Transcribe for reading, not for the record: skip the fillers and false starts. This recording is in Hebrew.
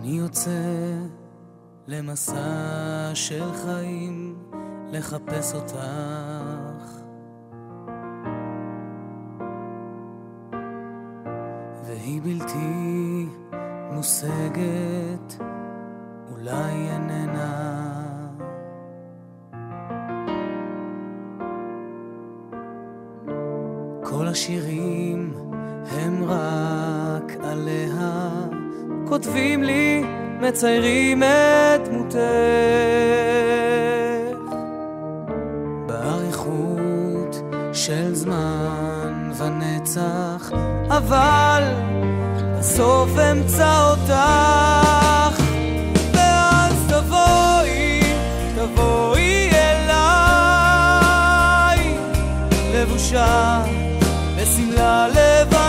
יוצא למסע של חיים לחפש אותך, והיא בלתי מושגת, אולי איננה. כל השירים הם רק עליה, כותבים לי, מציירים את דמותך באריכות של זמן ונצח, אבל בסוף אמצא אותך, ואז תבואי אליי לבושה בסמלה לבד.